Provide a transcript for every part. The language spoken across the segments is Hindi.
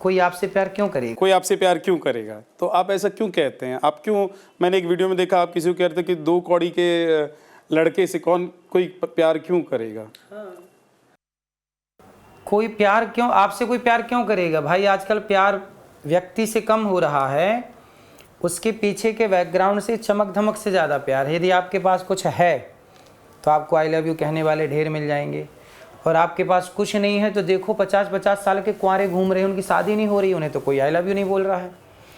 कोई आपसे प्यार क्यों करेगा? कोई आपसे प्यार क्यों करेगा? तो आप ऐसा क्यों कहते हैं? आप क्यों, मैंने एक वीडियो में देखा आप किसी को कहते हैं कि 2 कौड़ी के लड़के से कौन कोई प्यार क्यों करेगा? कोई प्यार क्यों आपसे कोई प्यार क्यों करेगा भाई? आजकल प्यार व्यक्ति से कम हो रहा है, उसके पीछे के बैकग्राउंड से, चमक धमक से ज़्यादा प्यार है। यदि आपके पास कुछ है तो आपको आई लव यू कहने वाले ढेर मिल जाएंगे, और आपके पास कुछ नहीं है तो देखो 50-50 साल के कुंवारे घूम रहे हैं, उनकी शादी नहीं हो रही, उन्हें तो कोई आई लव यू नहीं बोल रहा है।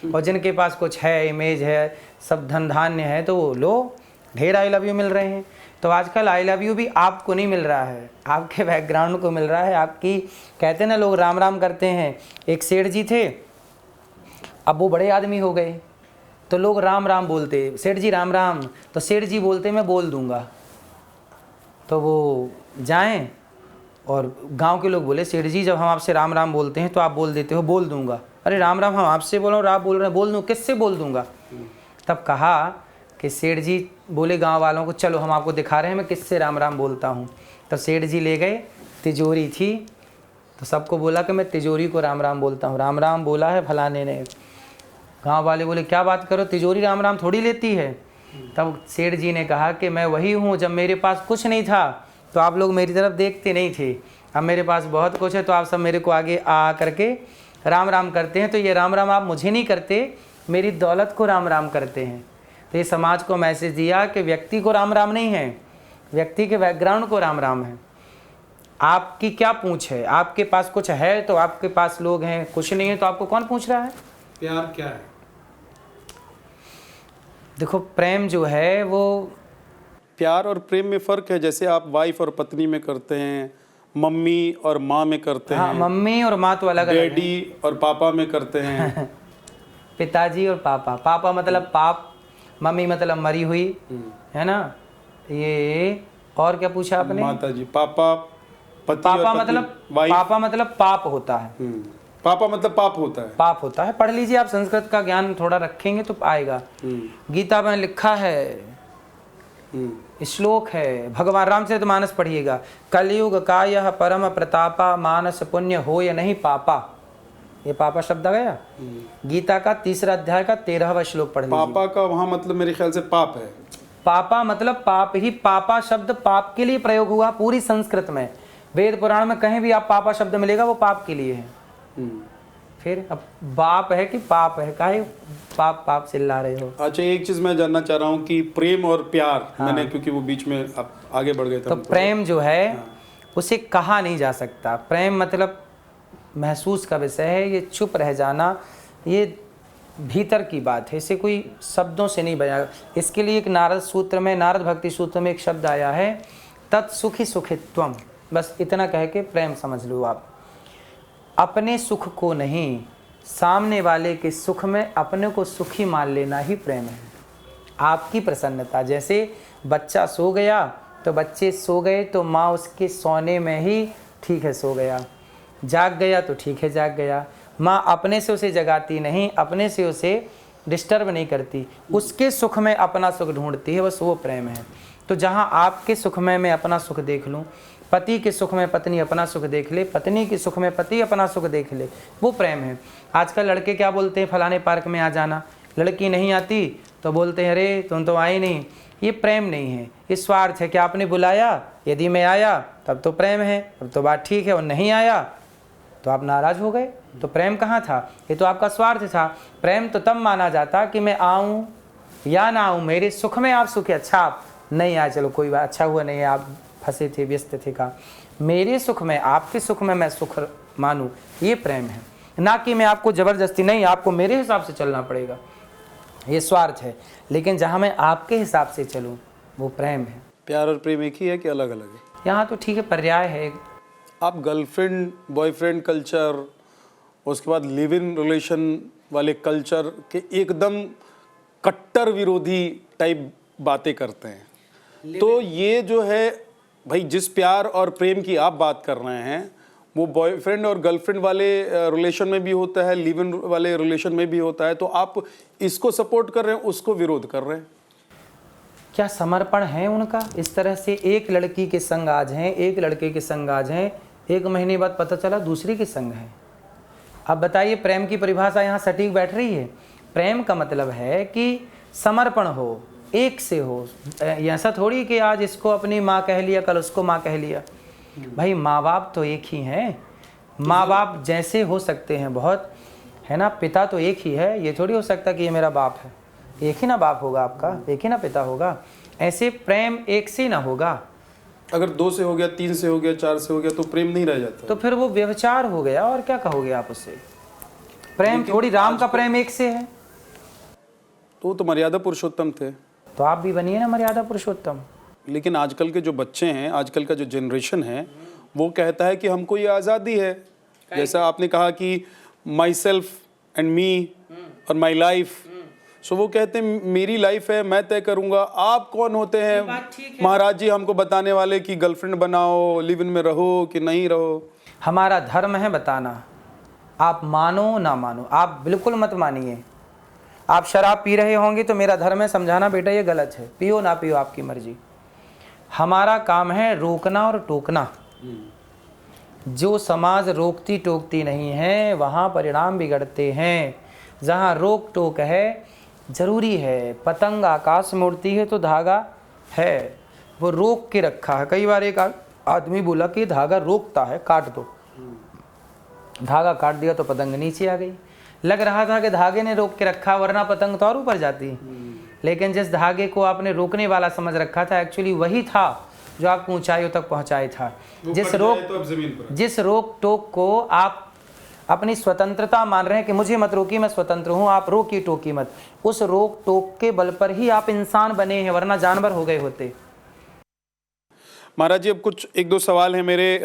और जिनके पास कुछ है, इमेज है, सब धन धान्य है, तो वो लो ढेर आई लव यू मिल रहे हैं। तो आजकल आई लव यू भी आपको नहीं मिल रहा है, आपके बैकग्राउंड को मिल रहा है। आपकी, कहते हैं ना लोग राम राम करते हैं। एक सेठ जी थे, अब वो बड़े आदमी हो गए तो लोग राम राम बोलते, सेठ जी राम राम, तो सेठ जी बोलते मैं बोल दूंगा। तो वो जाएं और गांव के लोग बोले सेठ जी जब हम आपसे राम राम बोलते हैं तो आप बोल देते हो बोल दूंगा। अरे राम राम हम आपसे बोल रहे हो, आप बोल रहे हैं बोल दूँ, किससे बोल दूंगा? तब कहा कि सेठ जी बोले गांव वालों को चलो हम आपको दिखा रहे हैं मैं किससे राम राम बोलता हूँ। तो सेठ जी ले गए, तिजोरी थी, तो सबको बोला कि मैं तिजोरी को राम राम बोलता हूँ। राम राम बोला है फलाने ने। गांव वाले बोले क्या बात करो, तिजोरी राम राम थोड़ी लेती है। तब सेठ जी ने कहा कि मैं वही हूँ, जब मेरे पास कुछ नहीं था तो आप लोग मेरी तरफ देखते नहीं थे, अब मेरे पास बहुत कुछ है तो आप सब मेरे को आगे आ करके राम राम करते हैं। तो ये राम राम आप मुझे नहीं करते, मेरी दौलत को राम राम करते हैं। तो ये समाज को मैसेज दिया कि व्यक्ति को राम राम नहीं है, व्यक्ति के बैकग्राउंड को राम राम है। आपकी क्या पूछ है? आपके पास कुछ है तो आपके पास लोग हैं, कुछ नहीं है तो आपको कौन पूछ रहा है? प्यार क्या है? देखो प्रेम जो है वो, प्यार और प्रेम में फ़र्क है। जैसे आप वाइफ और पत्नी में करते हैं, मम्मी और माँ में करते हाँ, हैं, मम्मी और माँ तो अलग अलग है। डैडी और पापा में करते हैं। पिताजी और पापा, पापा मतलब पाप, मम्मी मतलब मरी हुई, है ना? ये और क्या पूछा आपने? माता जी, पापा, पति पापा और पत्नी, मतलब, वाइफ। पापा मतलब पाप होता है। पापा मतलब पाप होता है। पाप होता है, पढ़ लीजिए आप, संस्कृत का ज्ञान थोड़ा रखेंगे तो आएगा। गीता में लिखा है, श्लोक है, भगवान रामचरितमानस पढ़िएगा, कलयुग का यह परम प्रतापा, मानस पुण्य हो या नहीं पापा। ये पापा शब्द आ गया गीता का 3रा अध्याय का 13वां श्लोक पढ़ लीजिए। पापा का वहाँ मतलब मेरे ख्याल से पाप है। पापा मतलब पाप ही, पापा शब्द पाप के लिए प्रयोग हुआ पूरी संस्कृत में। वेद पुराण में कहीं भी आप पापा शब्द मिलेगा वो पाप के लिए है। फिर अब बाप है कि पाप है, काहे पाप पाप चिल्ला रहे हो? अच्छा, एक चीज मैं जानना चाह रहा हूँ कि प्रेम और प्यार, मैंने क्योंकि वो बीच में आप आगे बढ़ गए थे। तो प्रेम जो है उसे कहा नहीं जा सकता। प्रेम मतलब महसूस का विषय है, ये चुप रह जाना, ये भीतर की बात है, इसे कोई शब्दों से नहीं बयां। इसके लिए एक नारद सूत्र में, नारद भक्ति सूत्र में एक शब्द आया है, तत्सुखी सुखित्वम। बस इतना कह के प्रेम समझ लो आप। अपने सुख को नहीं, सामने वाले के सुख में अपने को सुखी मान लेना ही प्रेम है। आपकी प्रसन्नता, जैसे बच्चा सो गया तो बच्चे सो गए तो माँ उसके सोने में ही ठीक है सो गया, जाग गया तो ठीक है जाग गया। माँ अपने से उसे जगाती नहीं, अपने से उसे डिस्टर्ब नहीं करती, उसके सुख में अपना सुख ढूंढती है, बस वो प्रेम है। तो जहाँ आपके सुख में मैं अपना सुख देख लूँ, पति के सुख में पत्नी अपना सुख देख ले, पत्नी के सुख में पति अपना सुख देख ले, वो प्रेम है। आजकल लड़के क्या बोलते हैं, फलाने पार्क में आ जाना, लड़की नहीं आती तो बोलते हैं अरे तुम तो आई नहीं। ये प्रेम नहीं है, ये स्वार्थ है कि आपने बुलाया, यदि मैं आया तब तो प्रेम है, तब तो बात ठीक है, और नहीं आया तो आप नाराज हो गए, तो प्रेम कहाँ था? ये तो आपका स्वार्थ था। प्रेम तो तब माना जाता कि मैं आऊँ या ना आऊँ, मेरे सुख में आप सुखी, अच्छा आप नहीं आए चलो कोई बात, अच्छा हुआ नहीं आप फंसे थे, व्यस्त थे, का मेरे सुख में, आपके सुख में मैं सुख मानूं, ये प्रेम है। ना कि मैं आपको जबरदस्ती, नहीं आपको मेरे हिसाब से चलना पड़ेगा, ये स्वार्थ है। लेकिन जहाँ मैं आपके हिसाब से चलूँ वो प्रेम है। प्यार और प्रेम एक ही है कि अलग अलग है? यहाँ तो ठीक है, पर्याय है। आप गर्लफ्रेंड बॉयफ्रेंड कल्चर, उसके बाद लिव इन रिलेशन वाले कल्चर के एकदम कट्टर विरोधी टाइप बातें करते हैं। तो ये जो है भाई, जिस प्यार और प्रेम की आप बात कर रहे हैं वो बॉयफ्रेंड और गर्लफ्रेंड वाले रिलेशन में भी होता है, लिव इन वाले रिलेशन में भी होता है। तो आप इसको सपोर्ट कर रहे हैं, उसको विरोध कर रहे हैं। क्या समर्पण है उनका? इस तरह से एक लड़की के संग आज हैं, एक लड़के के संग आज हैं, 1 महीने बाद पता चला दूसरी के संग है। अब बताइए प्रेम की परिभाषा यहाँ सटीक बैठ रही है? प्रेम का मतलब है कि समर्पण हो, एक से हो। ऐसा थोड़ी कि आज इसको अपनी माँ कह लिया, कल उसको माँ कह लिया। भाई माँ बाप तो एक ही हैं, माँ बाप जैसे हो सकते हैं बहुत, है ना। पिता तो एक ही है, ये थोड़ी हो सकता कि ये मेरा बाप है। एक ही ना बाप होगा आपका, एक ही ना पिता होगा। ऐसे प्रेम एक से ना होगा। अगर 2 से हो गया, 3 से हो गया, 4 से हो गया तो प्रेम नहीं रह जाता। तो फिर वो व्यभिचार हो गया, और क्या कहोगे आप उससे? प्रेम थोड़ी, राम का प्रेम एक से है। तो मर्यादा पुरुषोत्तम थे, तो आप भी बनिए ना मर्यादा पुरुषोत्तम। लेकिन आजकल के जो बच्चे हैं, आजकल का जो जनरेशन है, वो कहता है कि हमको ये आज़ादी है। जैसा आपने कहा कि माई सेल्फ एंड मी और माई लाइफ, सो वो कहते हैं मेरी लाइफ है, मैं तय करूंगा। आप कौन होते हैं महाराज जी हमको बताने वाले कि गर्लफ्रेंड बनाओ, लिव इन में रहो कि नहीं रहो? हमारा धर्म है बताना, आप मानो ना मानो, आप बिल्कुल मत मानिए। आप शराब पी रहे होंगे तो मेरा धर्म है समझाना, बेटा ये गलत है, पियो ना पियो आपकी मर्जी। हमारा काम है रोकना और टोकना। जो समाज रोकती टोकती नहीं है वहाँ परिणाम बिगड़ते हैं। जहाँ रोक टोक है, जरूरी है। पतंग आकाश में उड़ती है तो धागा है, वो रोक के रखा है। कई बार एक आदमी बोला कि धागा रोकता है, काट दो। धागा काट दिया तो पतंग नीचे आ गई। लग रहा था कि धागे ने रोक के रखा, वरना पतंग तो और ऊपर जाती। लेकिन जिस धागे को आपने रोकने वाला समझ रखा था, एक्चुअली वही था जो आपको ऊंचाइयों तक पहुंचाया था। जिस रोक टोक को आप अपनी स्वतंत्रता मान रहे हैं कि मुझे मत रोकिए, मैं स्वतंत्र हूं, आप रोकी टोकी मत। उस रोक टोक के बल पर ही आप इंसान बने हैं, वरना जानवर हो गए होते। महाराज जी, अब कुछ 1-2 सवाल हैं मेरे।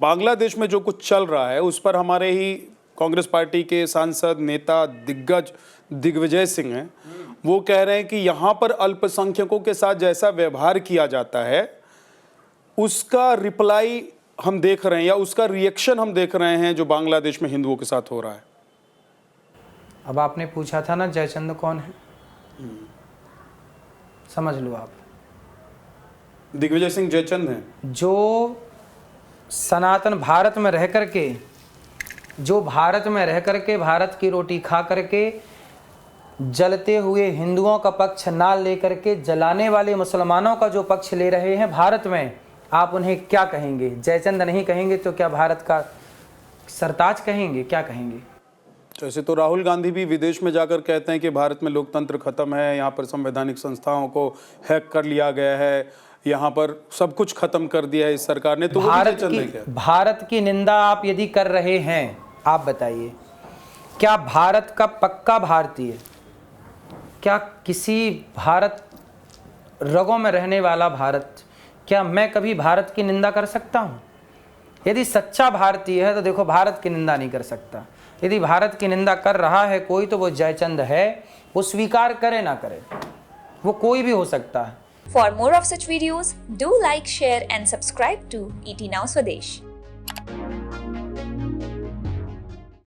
बांग्लादेश में जो कुछ चल रहा है उस पर हमारे ही कांग्रेस पार्टी के सांसद नेता दिग्गज दिग्विजय सिंह हैं, वो कह रहे हैं कि यहाँ पर अल्पसंख्यकों के साथ जैसा व्यवहार किया जाता है उसका रिप्लाई हम देख रहे हैं, या उसका रिएक्शन हम देख रहे हैं जो बांग्लादेश में हिंदुओं के साथ हो रहा है। अब आपने पूछा था ना जयचंद कौन है, समझ लो आप। दिग्विजय सिंह जयचंद हैं जो सनातन भारत में रह करके, भारत की रोटी खा करके जलते हुए हिंदुओं का पक्ष ना लेकर के जलाने वाले मुसलमानों का जो पक्ष ले रहे हैं भारत में, आप उन्हें क्या कहेंगे? जयचंद नहीं कहेंगे तो क्या भारत का सरताज कहेंगे? क्या कहेंगे? ऐसे तो राहुल गांधी भी विदेश में जाकर कहते हैं कि भारत में लोकतंत्र खत्म है, यहाँ पर संवैधानिक संस्थाओं को हैक कर लिया गया है, यहाँ पर सब कुछ खत्म कर दिया है इस सरकार ने। तो भारत की निंदा आप यदि कर रहे हैं, आप बताइए, क्या भारत का पक्का भारतीय, क्या किसी भारत रगों में रहने वाला भारत, क्या मैं कभी भारत की निंदा कर सकता हूँ? यदि सच्चा भारतीय है तो देखो भारत की निंदा नहीं कर सकता। यदि भारत की निंदा कर रहा है कोई तो वो जयचंद है, वो स्वीकार करे ना करे, वो कोई भी हो सकता है। For more of such videos, do like, share and subscribe to ET Now Swadesh.